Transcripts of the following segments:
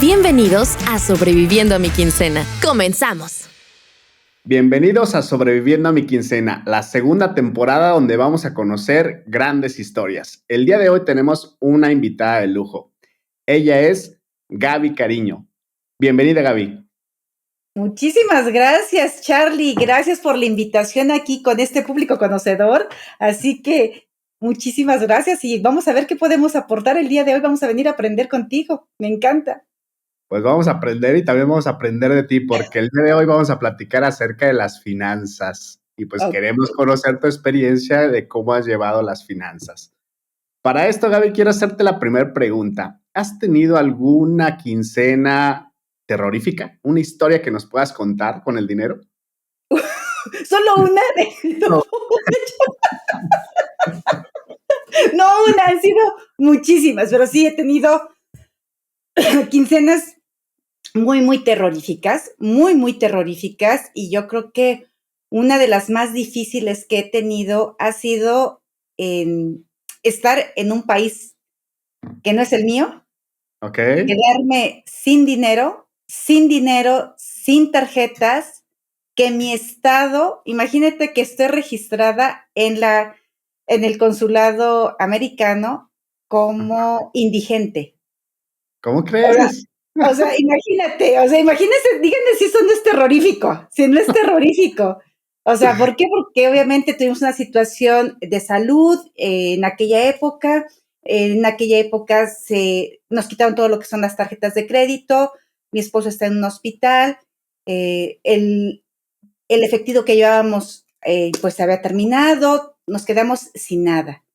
Bienvenidos a Sobreviviendo a mi quincena. ¡Comenzamos! Bienvenidos a Sobreviviendo a mi quincena, la segunda temporada donde vamos a conocer grandes historias. El día de hoy tenemos una invitada de lujo. Ella es Gaby Cariño. Bienvenida, Gaby. Muchísimas gracias, Charlie. Gracias por la invitación aquí con este público conocedor. Así que muchísimas gracias y vamos a ver qué podemos aportar el día de hoy. Vamos a venir a aprender contigo. Me encanta. Pues vamos a aprender y también vamos a aprender de ti porque el día de hoy vamos a platicar acerca de las finanzas y pues Okay. queremos conocer tu experiencia de cómo has llevado las finanzas. Para esto, Gaby, quiero hacerte la primera pregunta. ¿Has tenido alguna quincena terrorífica? ¿Una historia que nos puedas contar con el dinero? Solo una. No. No una, han sido muchísimas, pero sí he tenido quincenas muy terroríficas, muy terroríficas, y yo creo que una de las más difíciles que he tenido ha sido estar en un país que no es el mío, Ok. quedarme sin dinero, sin tarjetas, que mi estado, imagínate que estoy registrada en el consulado americano como indigente. ¿Cómo O sea, crees? imagínense, díganme si eso no es terrorífico, si no es terrorífico. O sea, ¿por qué? Porque obviamente tuvimos una situación de salud en aquella época. En aquella época nos quitaron todo lo que son las tarjetas de crédito. Mi esposo está en un hospital. El efectivo que llevábamos pues se había terminado. Nos quedamos sin nada.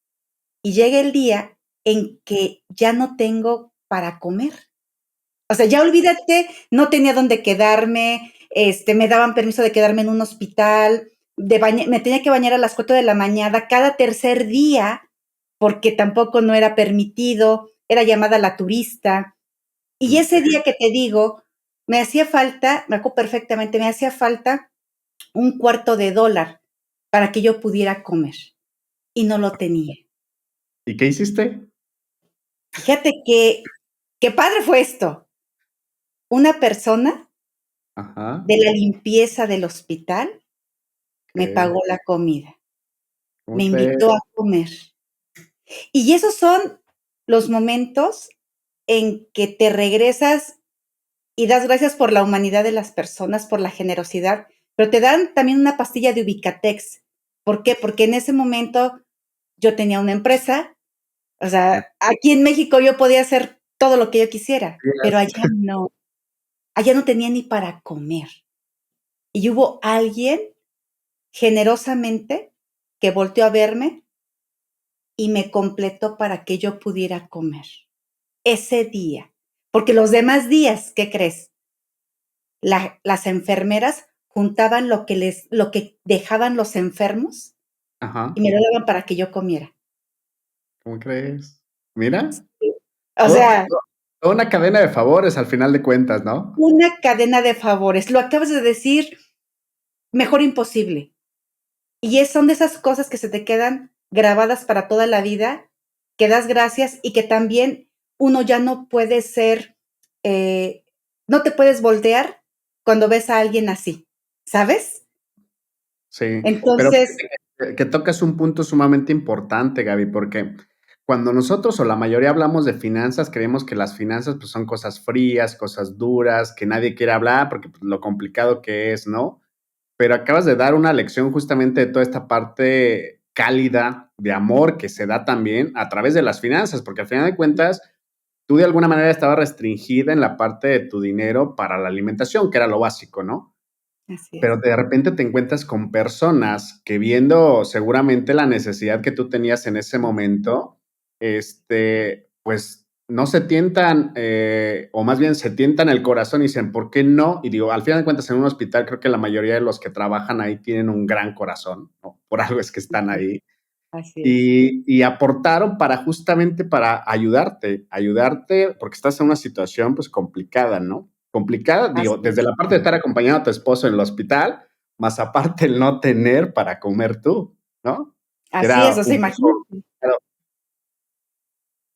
Y llega el día en que ya no tengo para comer. O sea, ya olvídate, no tenía dónde quedarme, me daban permiso de quedarme en un hospital, me tenía que bañar a las 4 de la mañana cada tercer día, porque tampoco no era permitido, era llamada la turista. Y ese día que te digo, me hacía falta, me acuerdo perfectamente, me hacía falta $0.25 para que yo pudiera comer, y no lo tenía. ¿Y qué hiciste? Fíjate qué padre fue esto. Una persona Ajá. de la limpieza del hospital me Ok. pagó la comida, ¿Cómo me crees? invitó a comer. Y esos son los momentos en que te regresas y das gracias por la humanidad de las personas, por la generosidad, pero te dan también una pastilla de Ubicatex. ¿Por qué? Porque en ese momento yo tenía una empresa, o sea, aquí en México yo podía hacer todo lo que yo quisiera, pero allá no tenía ni para comer. Y hubo alguien generosamente que volteó a verme y me completó para que yo pudiera comer ese día. Porque los demás días, ¿qué crees? Las enfermeras juntaban lo que dejaban los enfermos Ajá. y me lo daban para que yo comiera. ¿Cómo crees? Mira, O todo, sea, toda una cadena de favores al final de cuentas, ¿no? una cadena de favores. Lo acabas de decir, mejor imposible. Y son de esas cosas que se te quedan grabadas para toda la vida, que das gracias y que también uno ya no puede ser, no te puedes voltear cuando ves a alguien así, ¿sabes? Sí, pero Entonces, fíjate que tocas un punto sumamente importante, Gaby, porque cuando nosotros o la mayoría hablamos de finanzas, creemos que las finanzas pues, son cosas frías, cosas duras, que nadie quiere hablar porque pues, lo complicado que es, ¿no? Pero acabas de dar una lección justamente de toda esta parte cálida de amor que se da también a través de las finanzas, porque al final de cuentas, tú de alguna manera estabas restringida en la parte de tu dinero para la alimentación, que era lo básico, ¿no? así Pero es. de repente te encuentras con personas que viendo seguramente la necesidad que tú tenías en ese momento, pues no se tientan, o más bien se tientan el corazón y dicen, ¿por qué no? Y digo, al final de cuentas, en un hospital creo que la mayoría de los que trabajan ahí tienen un gran corazón, ¿no? Por algo es que están ahí. Así es. Y aportaron para justamente para ayudarte porque estás en una situación pues complicada, ¿no? Complicada, digo, Así desde es. la parte de estar acompañando a tu esposo en el hospital, más aparte el no tener para comer tú, ¿no? Que Así era es. O sea, un poco, imagínate. claro,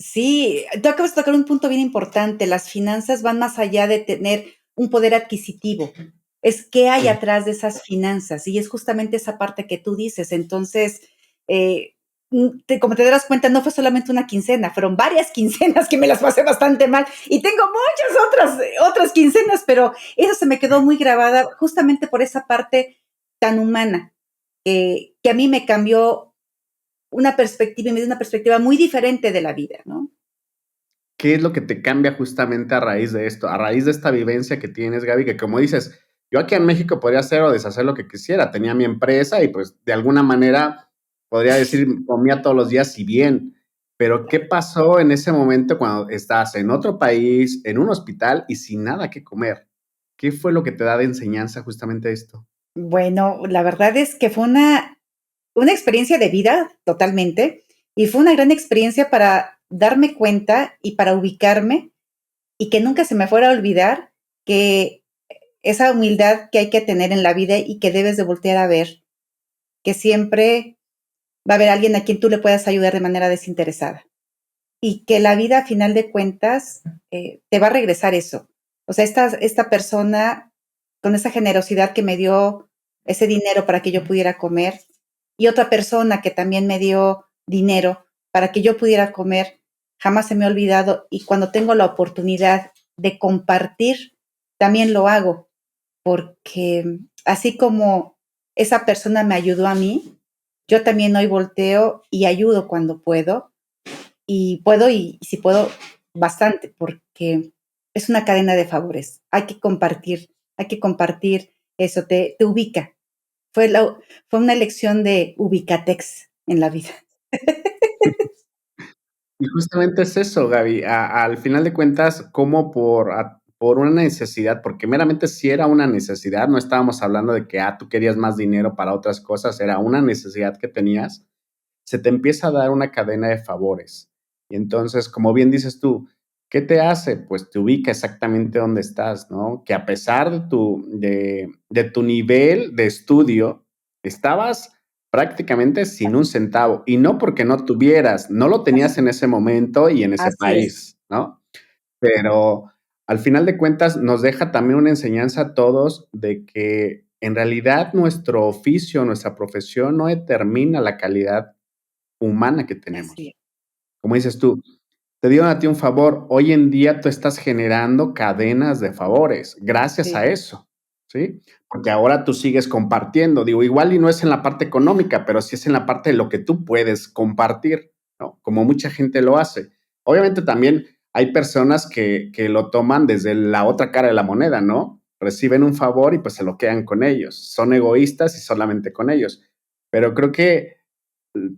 Sí, tú acabas de tocar un punto bien importante. Las finanzas van más allá de tener un poder adquisitivo. Es qué hay Sí. atrás de esas finanzas y es justamente esa parte que tú dices. Entonces, como te darás cuenta, no fue solamente una quincena, fueron varias quincenas que me las pasé bastante mal y tengo muchas otras quincenas, pero esa se me quedó muy grabada justamente por esa parte tan humana que a mí me cambió una perspectiva y me dio una perspectiva muy diferente de la vida, ¿no? ¿Qué es lo que te cambia justamente a raíz de esto? A raíz de esta vivencia que tienes, Gaby, que como dices, yo aquí en México podría hacer o deshacer lo que quisiera. Tenía mi empresa y pues de alguna manera podría decir, comía todos los días y bien. Pero ¿qué pasó en ese momento cuando estás en otro país, en un hospital y sin nada que comer? ¿Qué fue lo que te da de enseñanza justamente esto? Bueno, la verdad es que fue una experiencia de vida totalmente y fue una gran experiencia para darme cuenta y para ubicarme y que nunca se me fuera a olvidar que esa humildad que hay que tener en la vida y que debes de voltear a ver, que siempre va a haber alguien a quien tú le puedas ayudar de manera desinteresada y que la vida a final de cuentas te va a regresar eso. O sea, esta persona con esa generosidad que me dio ese dinero para que yo pudiera comer y otra persona que también me dio dinero para que yo pudiera comer, jamás se me ha olvidado y cuando tengo la oportunidad de compartir, también lo hago, porque así como esa persona me ayudó a mí, yo también hoy volteo y ayudo cuando puedo y si puedo, bastante, porque es una cadena de favores. Hay que compartir eso, te ubica. Fue una lección de ubicatex en la vida. Y justamente es eso, Gaby, al final de cuentas, como por una necesidad, porque meramente sí era una necesidad, no estábamos hablando de que, tú querías más dinero para otras cosas, era una necesidad que tenías, se te empieza a dar una cadena de favores. Y entonces, como bien dices tú, ¿qué te hace? Pues te ubica exactamente donde estás, ¿no? Que a pesar de tu nivel de estudio, estabas prácticamente sin un centavo, y no porque no tuvieras, no lo tenías en ese momento y en ese Así es, país, ¿no? Pero al final de cuentas nos deja también una enseñanza a todos de que en realidad nuestro oficio, nuestra profesión no determina la calidad humana que así tenemos. es, Como dices tú, te dieron a ti un favor, hoy en día tú estás generando cadenas de favores gracias a sí, eso, ¿sí? Porque ahora tú sigues compartiendo, digo, igual y no es en la parte económica, pero sí es en la parte de lo que tú puedes compartir, ¿no? Como mucha gente lo hace. Obviamente también hay personas que lo toman desde la otra cara de la moneda, ¿no? Reciben un favor y pues se lo quedan con ellos. Son egoístas y solamente con ellos. Pero creo que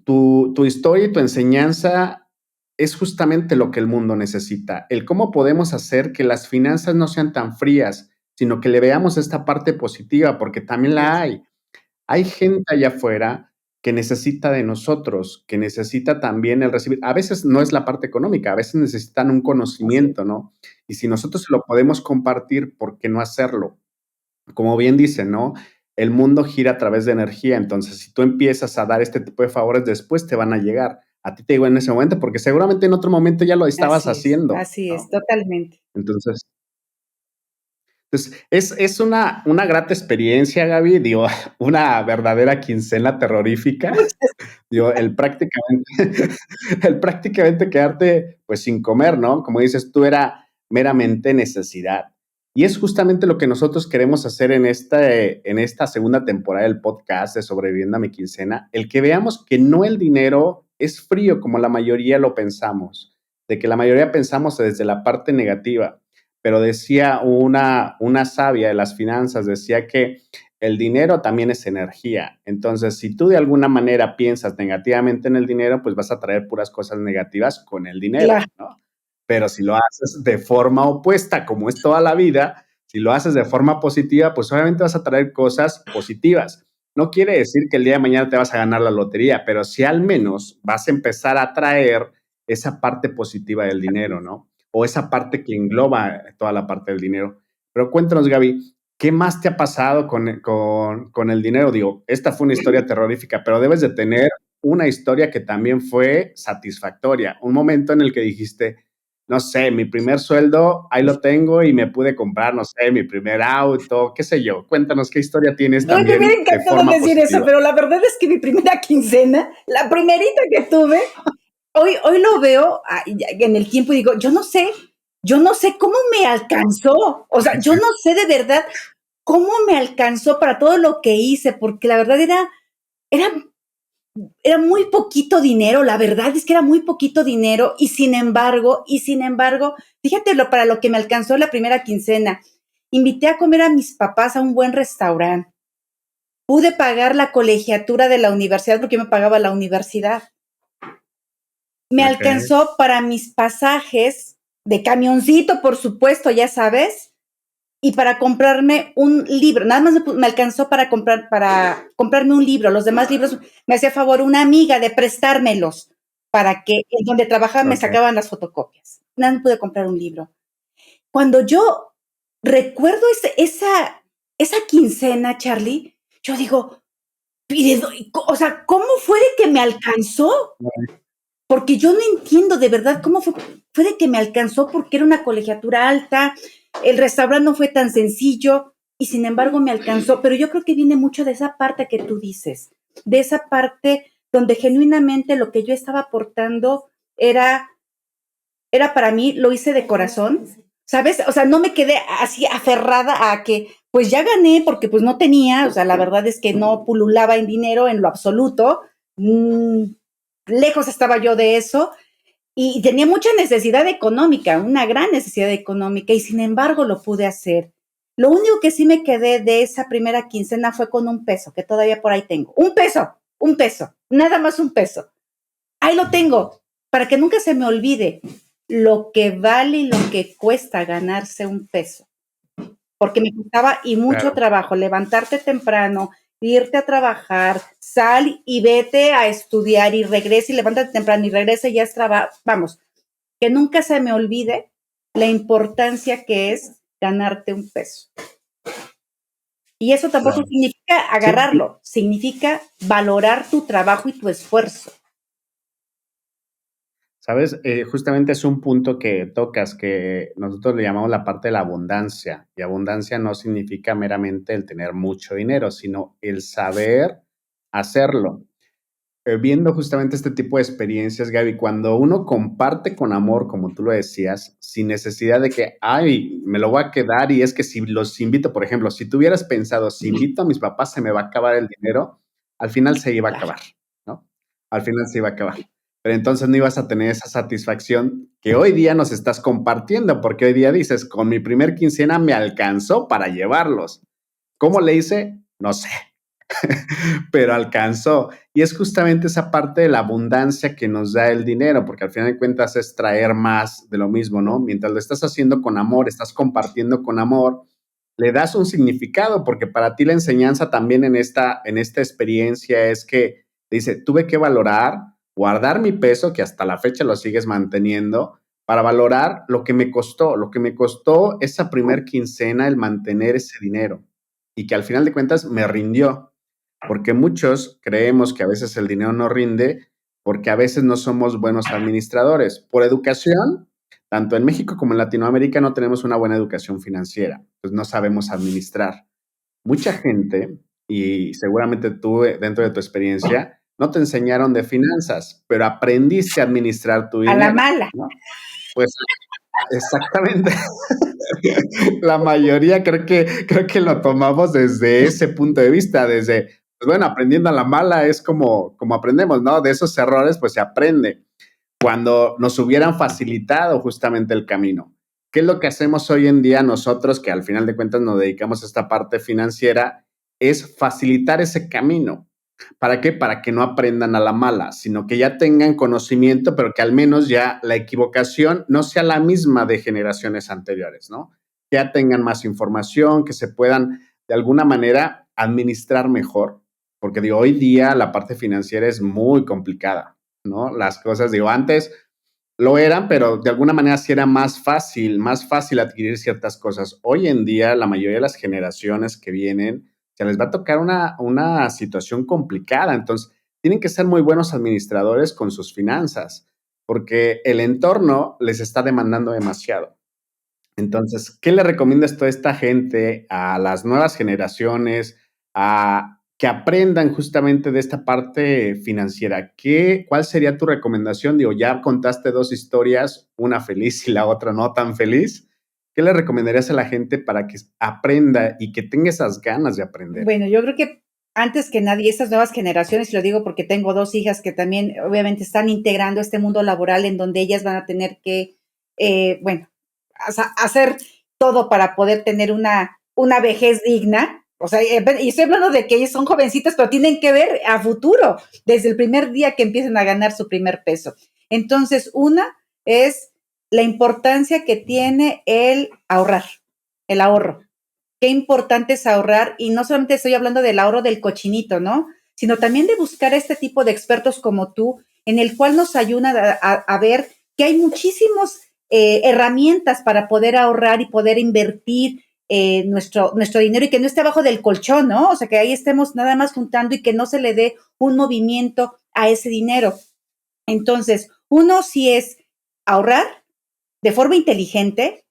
tu historia y tu enseñanza es justamente lo que el mundo necesita, el cómo podemos hacer que las finanzas no sean tan frías, sino que le veamos esta parte positiva, porque también así la es, hay. Hay gente allá afuera que necesita de nosotros, que necesita también el recibir. A veces no es la parte económica, a veces necesitan un así es. conocimiento, ¿no? Y si nosotros lo podemos compartir, ¿por qué no hacerlo? Como bien dicen, ¿no? El mundo gira a través de energía, entonces si tú empiezas a dar este tipo de favores, después te van a llegar. A ti te llegó en ese momento, porque seguramente en otro momento ya lo estabas haciendo, Así es, ¿no? totalmente. Entonces, es una grata experiencia, Gaby, digo, una verdadera quincena terrorífica, Muchas digo, el prácticamente el prácticamente quedarte, pues, sin comer, ¿no? Como dices tú, era meramente necesidad. Y es justamente lo que nosotros queremos hacer en esta segunda temporada del podcast de Sobreviviendo a mi quincena, el que veamos que no el dinero es frío como la mayoría lo pensamos, de que la mayoría pensamos desde la parte negativa. Pero decía una sabia de las finanzas, decía que el dinero también es energía. Entonces, si tú de alguna manera piensas negativamente en el dinero, pues vas a traer puras cosas negativas con el dinero, claro, ¿no? Pero si lo haces de forma opuesta, como es toda la vida, si lo haces de forma positiva, pues obviamente vas a traer cosas positivas. No quiere decir que el día de mañana te vas a ganar la lotería, pero sí al menos vas a empezar a traer esa parte positiva del así dinero, es. ¿no? O esa parte que engloba toda la parte del dinero. Pero cuéntanos, Gaby, ¿qué más te ha pasado con el dinero? Digo, esta fue una historia terrorífica, pero debes de tener una historia que también fue satisfactoria, un momento en el que dijiste, no sé, mi primer sueldo, ahí lo tengo y me pude comprar, no sé, mi primer auto, qué sé yo. Cuéntanos qué historia tienes Oye, me hubiera también de encantado forma decir eso, positiva. pero la verdad es que mi primera quincena, la primerita que tuve, hoy lo veo en el tiempo y digo, yo no sé cómo me alcanzó. O sea, yo no sé de verdad cómo me alcanzó para todo lo que hice, porque la verdad era, era muy poquito dinero, la verdad es que era muy poquito dinero y sin embargo, fíjate para lo que me alcanzó la primera quincena. Invité a comer a mis papás a un buen restaurante. Pude pagar la colegiatura de la universidad porque yo me pagaba la universidad. Me Ok, alcanzó para mis pasajes de camioncito, por supuesto, ya sabes, y para comprarme un libro. Nada más me alcanzó para comprarme un libro. Los demás libros me hacía favor una amiga de prestármelos para que en donde trabajaba me ok, sacaban las fotocopias. Nada más pude comprar un libro. Cuando yo recuerdo esa quincena, Charlie, yo digo, o sea, ¿cómo fue de que me alcanzó? Porque yo no entiendo de verdad cómo fue de que me alcanzó porque era una colegiatura alta, el restaurante no fue tan sencillo y sin embargo me alcanzó, pero yo creo que viene mucho de esa parte que tú dices, de esa parte donde genuinamente lo que yo estaba aportando era, era para mí, lo hice de corazón, ¿sabes? O sea, no me quedé así aferrada a que pues ya gané porque pues no tenía, o sea, la verdad es que no pululaba en dinero en lo absoluto, lejos estaba yo de eso y tenía mucha necesidad económica, una gran necesidad económica y sin embargo lo pude hacer. Lo único que sí me quedé de esa primera quincena fue con un peso, que todavía por ahí tengo. Un peso, nada más un peso. Ahí lo tengo, para que nunca se me olvide lo que vale y lo que cuesta ganarse un peso. Porque me costaba y mucho claro. trabajo levantarte temprano, irte a trabajar, sal y vete a estudiar y regresa y levántate temprano y regresa y ya es trabajo. Vamos, que nunca se me olvide la importancia que es ganarte un peso. Y eso tampoco Claro. significa Sí, agarrarlo, significa valorar tu trabajo y tu esfuerzo. sabes, justamente es un punto que tocas, que nosotros le llamamos la parte de la abundancia. Y abundancia no significa meramente el tener mucho dinero, sino el saber hacerlo. Viendo justamente este tipo de experiencias, Gaby, cuando uno comparte con amor, como tú lo decías, sin necesidad de que, ay, me lo voy a quedar y es que si los invito, por ejemplo, si tú hubieras pensado, si invito a mis papás se me va a acabar el dinero, al final se iba a Claro. acabar, ¿no? Al final se iba a acabar. Pero entonces no ibas a tener esa satisfacción que hoy día nos estás compartiendo, porque hoy día dices, con mi primer quincena me alcanzó para llevarlos. ¿Cómo le hice? No sé, pero alcanzó. Y es justamente esa parte de la abundancia que nos da el dinero, porque al final de cuentas es traer más de lo mismo, ¿no? Mientras lo estás haciendo con amor, estás compartiendo con amor, le das un significado, porque para ti la enseñanza también en esta experiencia es que dice, tuve que valorar, guardar mi peso, que hasta la fecha lo sigues manteniendo, para valorar lo que me costó esa primer quincena el mantener ese dinero y que al final de cuentas me rindió porque muchos creemos que a veces el dinero no rinde porque a veces no somos buenos administradores. Por educación, tanto en México como en Latinoamérica no tenemos una buena educación financiera, pues no sabemos administrar. Mucha gente, y seguramente tú dentro de tu experiencia, no te enseñaron de finanzas, pero aprendiste a administrar tu A la dinero, mala. ¿no? Pues exactamente. La mayoría creo que lo tomamos desde ese punto de vista, desde, pues bueno, aprendiendo a la mala es como aprendemos, ¿no? De esos errores, pues se aprende. Cuando nos hubieran facilitado justamente el camino. ¿Qué es lo que hacemos hoy en día nosotros, que al final de cuentas nos dedicamos a esta parte financiera? Es facilitar ese camino. ¿Para qué? Para que no aprendan a la mala, sino que ya tengan conocimiento, pero que al menos ya la equivocación no sea la misma de generaciones anteriores, ¿no? Que ya tengan más información, que se puedan de alguna manera administrar mejor, porque digo, hoy día la parte financiera es muy complicada, ¿no? Las cosas, digo, antes lo eran, pero de alguna manera sí era más fácil adquirir ciertas cosas. Hoy en día, la mayoría de las generaciones que vienen, se les va a tocar una situación complicada. Entonces, tienen que ser muy buenos administradores con sus finanzas, porque el entorno les está demandando demasiado. Entonces, ¿qué le recomiendas tú a esta gente, a las nuevas generaciones, a que aprendan justamente de esta parte financiera? ¿Cuál sería tu recomendación? Digo, ya contaste 2 historias, una feliz y la otra no tan feliz. ¿Qué le recomendarías a la gente para que aprenda y que tenga esas ganas de aprender? Bueno, yo creo que antes que nadie, estas nuevas generaciones, y lo digo porque tengo 2 hijas que también obviamente están integrando este mundo laboral en donde ellas van a tener que, bueno, hacer todo para poder tener una vejez digna. O sea, y estoy hablando de que ellas son jovencitas, pero tienen que ver a futuro, desde el primer día que empiecen a ganar su primer peso. Entonces, una es la importancia que tiene el ahorrar, el ahorro. Qué importante es ahorrar, y no solamente estoy hablando del ahorro del cochinito, ¿no? Sino también de buscar este tipo de expertos como tú, en el cual nos ayudan a ver que hay muchísimas herramientas para poder ahorrar y poder invertir nuestro dinero y que no esté abajo del colchón, ¿no? O sea, que ahí estemos nada más juntando y que no se le dé un movimiento a ese dinero. Entonces, uno sí es ahorrar de forma inteligente,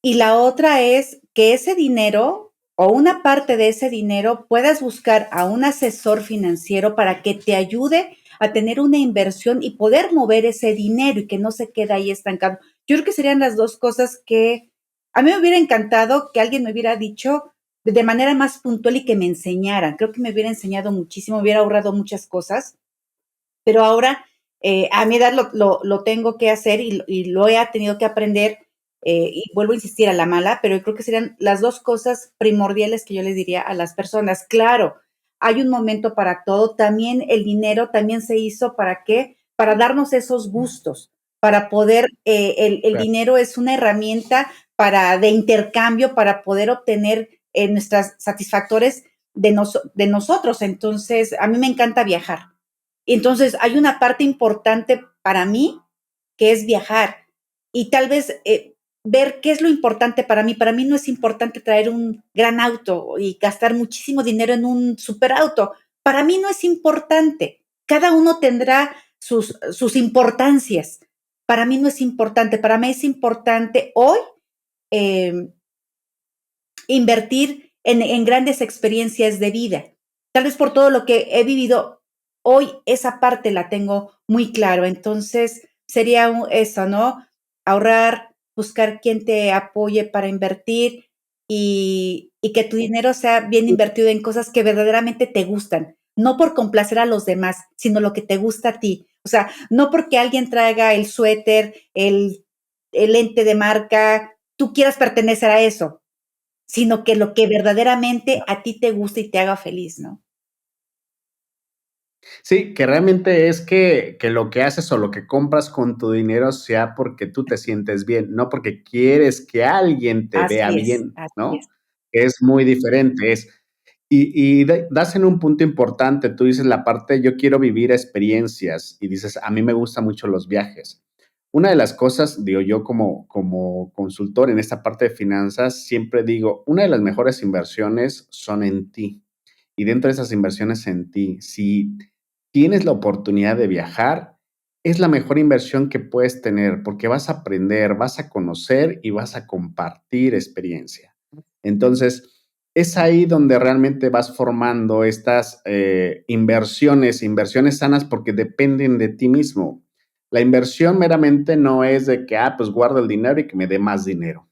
y la otra es que ese dinero o una parte de ese dinero puedas buscar a un asesor financiero para que te ayude a tener una inversión y poder mover ese dinero y que no se quede ahí estancado. Yo creo que serían las 2 cosas que a mí me hubiera encantado que alguien me hubiera dicho de manera más puntual y que me enseñaran. Creo que me hubiera enseñado muchísimo, me hubiera ahorrado muchas cosas, pero ahora a mi edad lo tengo que hacer y lo he tenido que aprender, y vuelvo a insistir a la mala, pero yo creo que serían las 2 cosas primordiales que yo les diría a las personas. Claro, hay un momento para todo, también el dinero también se hizo, ¿para qué? Para darnos esos gustos, para poder, el Claro. dinero es una herramienta de intercambio para poder obtener nuestras satisfactores de nosotros. Entonces, a mí me encanta viajar. Entonces, hay una parte importante para mí que es viajar y tal vez ver qué es lo importante para mí. Para mí no es importante traer un gran auto y gastar muchísimo dinero en un superauto. Para mí no es importante. Cada uno tendrá sus importancias. Para mí no es importante. Para mí es importante hoy eh, invertir en grandes experiencias de vida. Tal vez por todo lo que he vivido, hoy esa parte la tengo muy claro. Entonces, sería eso, ¿no? Ahorrar, buscar quien te apoye para invertir y que tu dinero sea bien invertido en cosas que verdaderamente te gustan, no por complacer a los demás, sino lo que te gusta a ti. O sea, no porque alguien traiga el suéter, el lente de marca, tú quieras pertenecer a eso, sino que lo que verdaderamente a ti te gusta y te haga feliz, ¿no? Sí, que realmente es que lo que haces o lo que compras con tu dinero sea porque tú te sientes bien, no porque quieres que alguien te vea bien, Así es. ¿no? Es muy diferente, das en un punto importante, tú dices la parte, yo quiero vivir experiencias y dices, a mí me gustan mucho los viajes. Una de las cosas, digo yo como consultor en esta parte de finanzas, siempre digo, una de las mejores inversiones son en ti. Y dentro de esas inversiones en ti, si tienes la oportunidad de viajar, es la mejor inversión que puedes tener, porque vas a aprender, vas a conocer y vas a compartir experiencia. Entonces, es ahí donde realmente vas formando estas inversiones sanas porque dependen de ti mismo. La inversión meramente no es de que, pues guardo el dinero y que me dé más dinero.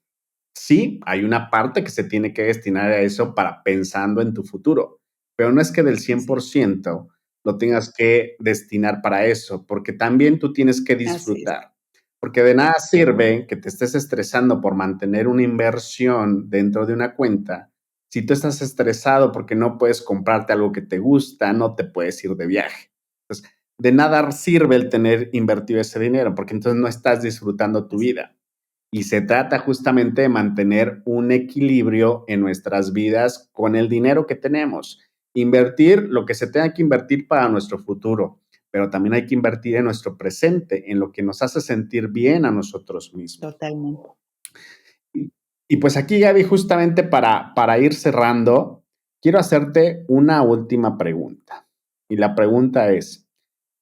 Sí, hay una parte que se tiene que destinar a eso para pensando en tu futuro, pero no es que del cien Así por es, ciento lo tengas que destinar para eso, porque también tú tienes que así es. disfrutar, porque de nada sirve que te estés estresando por mantener una inversión dentro de una cuenta. Si tú estás estresado porque no puedes comprarte algo que te gusta, no te puedes ir de viaje. Entonces, de nada sirve el tener invertido ese dinero, porque entonces no estás disfrutando tu Así vida. Y se trata justamente de mantener un equilibrio en nuestras vidas con el dinero que tenemos. Invertir lo que se tenga que invertir para nuestro futuro, pero también hay que invertir en nuestro presente, en lo que nos hace sentir bien a nosotros mismos. totalmente. Y, y pues aquí, Gaby, justamente para ir cerrando, quiero hacerte una última pregunta. Y la pregunta es,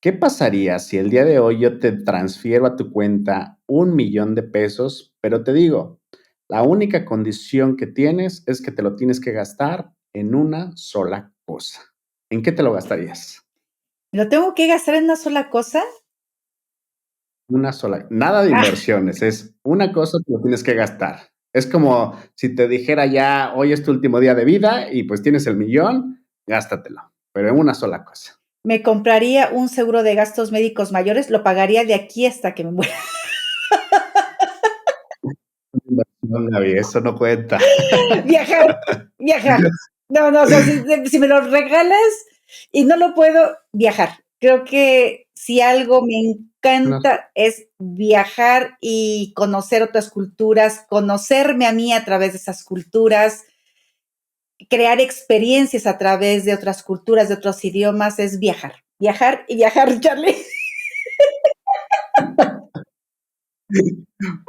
¿qué pasaría si el día de hoy yo te transfiero a tu cuenta 1,000,000 de pesos, pero te digo, la única condición que tienes es que te lo tienes que gastar en una sola cosa? ¿En qué te lo gastarías? ¿Lo tengo que gastar en una sola cosa? Una sola, nada de Ah, inversiones, es una cosa que lo tienes que gastar. Es como si te dijera ya, hoy es tu último día de vida y pues tienes el millón, gástatelo, pero en una sola cosa. me compraría un seguro de gastos médicos mayores, lo pagaría de aquí hasta que me muera. Inversión, Gaby, eso no cuenta. Viajar, viajar. No, no, o sea, si me lo regalas y no lo puedo, viajar. Creo que si algo me No, encanta es viajar y conocer otras culturas, conocerme a mí a través de esas culturas, crear experiencias a través de otras culturas, de otros idiomas, es viajar. Viajar y viajar, Charlie.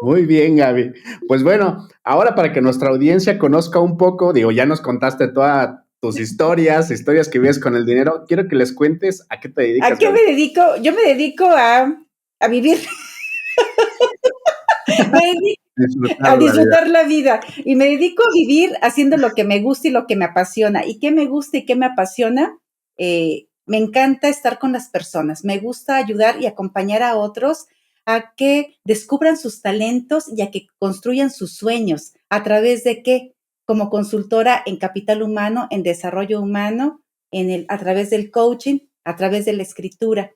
muy bien, Gaby. Pues bueno, ahora para que nuestra audiencia conozca un poco, digo, ya nos contaste todas tus historias que vives con el dinero. Quiero que les cuentes a qué te ¿A dedicas, qué me Gaby. dedico? Yo me dedico a vivir, me dedico Disfrutar a la vida. disfrutar la vida y me dedico a vivir haciendo lo que me gusta y lo que me apasiona. ¿Y qué me gusta y qué me apasiona? Me encanta estar con las personas, me gusta ayudar y acompañar a otros a que descubran sus talentos y a que construyan sus sueños. ¿A través de qué? Como consultora en capital humano, en desarrollo humano, a través del coaching, a través de la escritura.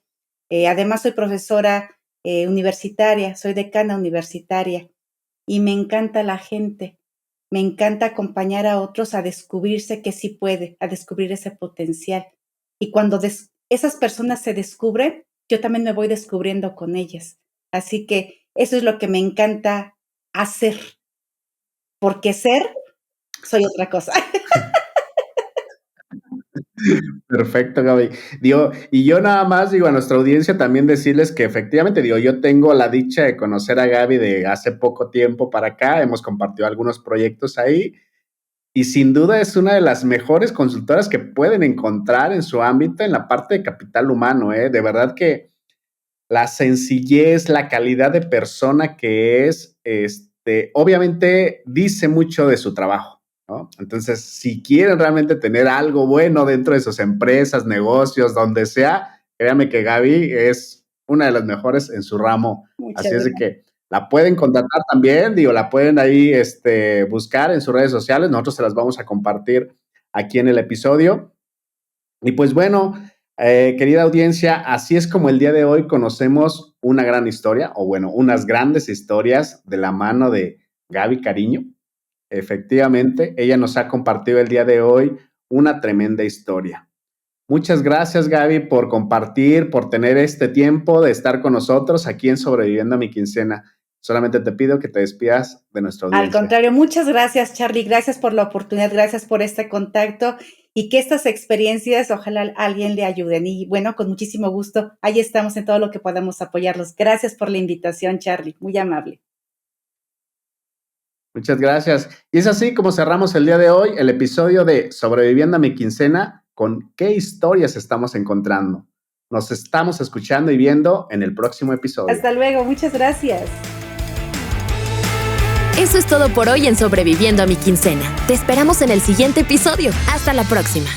Además, soy profesora universitaria, soy decana universitaria y me encanta la gente. Me encanta acompañar a otros a descubrirse que sí puede, a descubrir ese potencial. Y cuando esas personas se descubren, yo también me voy descubriendo con ellas. Así que eso es lo que me encanta hacer, porque ser soy otra cosa. Perfecto, Gaby. Digo, y yo nada más digo a nuestra audiencia también decirles que efectivamente, digo, yo tengo la dicha de conocer a Gaby de hace poco tiempo para acá, hemos compartido algunos proyectos ahí y sin duda es una de las mejores consultoras que pueden encontrar en su ámbito en la parte de capital humano, ¿eh? De verdad que la sencillez, la calidad de persona que es, obviamente dice mucho de su trabajo, ¿no? Entonces, si quieren realmente tener algo bueno dentro de sus empresas, negocios, donde sea, créanme que Gaby es una de las mejores en su ramo. Muchas Así es de gracias. que la pueden contratar también, digo, la pueden ahí buscar en sus redes sociales. Nosotros se las vamos a compartir aquí en el episodio. Y pues bueno, querida audiencia, así es como el día de hoy conocemos una gran historia, o bueno, unas grandes historias de la mano de Gaby Cariño. Efectivamente, ella nos ha compartido el día de hoy una tremenda historia. Muchas gracias, Gaby, por compartir, por tener este tiempo de estar con nosotros aquí en Sobreviviendo a mi Quincena. Solamente te pido que te despidas de nuestra Al audiencia. contrario, muchas gracias, Charlie. Gracias por la oportunidad, gracias por este contacto y que estas experiencias ojalá a alguien le ayuden. Y bueno, con muchísimo gusto, ahí estamos en todo lo que podamos apoyarlos. Gracias por la invitación, Charlie. Muy amable. Muchas gracias. Y es así como cerramos el día de hoy el episodio de Sobreviviendo a mi quincena con qué historias estamos encontrando. Nos estamos escuchando y viendo en el próximo episodio. Hasta luego, muchas gracias. Eso es todo por hoy en Sobreviviendo a mi Quincena. Te esperamos en el siguiente episodio. Hasta la próxima.